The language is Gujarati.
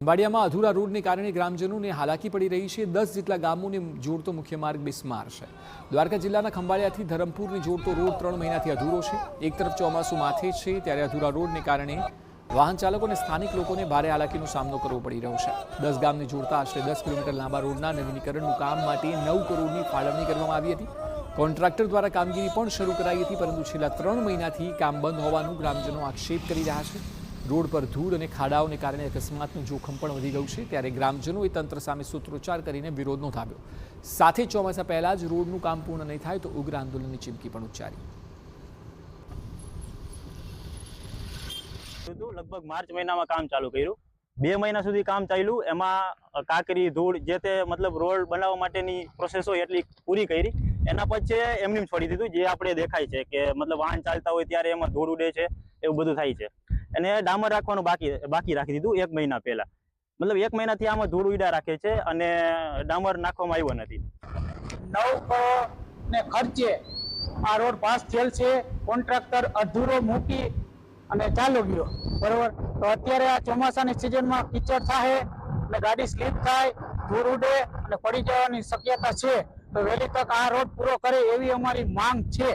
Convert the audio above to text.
ખંભાળિયામાં અધૂરા રોડને કારણે ગ્રામજનોને હાલાકી પડી રહી છે। 10 જેટલા ગામોને જોડતો મુખ્ય માર્ગ બિસ્માર છે। દ્વારકા જિલ્લાના ખંભાળિયાથી ધરમપુરને જોડતો રોડ 3 મહિનાથી અધૂરો છે। એક તરફ ચોમાસું માથે છે ત્યારે અધૂરા રોડને કારણે વાહન ચાલકો અને સ્થાનિક લોકોને ભારે હાલાકીનો સામનો કરવો પડી રહ્યો છે। 10 ગામને જોડતા આશરે 10 કિલોમીટર લાંબા રોડના નવીનીકરણનું કામ માટે 9 કરોડની ફાળવણી કરવામાં આવી હતી। કોન્ટ્રાક્ટર દ્વારા કામગીરી પણ શરૂ કરાઈ હતી, પરંતુ છેલ્લા 3 મહિનાથી કામ બંધ હોવાનું ગ્રામજનો આક્ષેપ કરી રહ્યા છે। રોડ પર ધૂળ અને ખાડાઓને કારણે અકસ્માતનું જોખમ પણ વધી ગયું છે, ત્યારે ગ્રામજનોએ તંત્ર સામે સૂત્રોચ્ચાર કરીને વિરોધ નોંધાવ્યો। સાથે ચોમાસા પહેલા જ રોડનું કામ પૂર્ણ નહીં થાય તો ઉગ્ર આંદોલનની ચીમકી પણ ઉચ્ચારી। લગભગ માર્ચ મહિનામાં કામ ચાલુ કર્યું, 2 મહિના સુધી કામ ચાલ્યું। એમાં કાંકરી ધૂળ જે તે મતલબ રોડ બનાવવા માટેની પ્રોસેસો એટલી પૂરી કરી, એના પછી એમની છોડી દીધું। જે આપણે દેખાય છે કે મતલબ વાહન ચાલતા હોય ત્યારે એમાં ધૂળ ઉડે છે, એવું બધું થાય છે। અને ડામર રાખવાનું બાકી રાખી દીધું 1 મહિના પહેલા। મતલબ 1 મહિનાથી આમાં ધૂળ ઉડ્યા રાખે છે અને ડામર નાખવામાં આવ્યો નથી। 9 કરોડ ને ખર્ચે આ રોડ પાસ થયેલ છે। કોન્ટ્રાક્ટર અધૂરો મૂકી અને ચાલુ ગયો, બરોબર। તો અત્યારે આ ચોમાસાની સિઝનમાં કીચડ થાય અને ગાડી સ્લીપ થાય, ધૂળ ઉડે અને પડી જવાની શક્યતા છે। તો વહેલી તક આ રોડ પૂરો કરે એવી અમારી માંગ છે।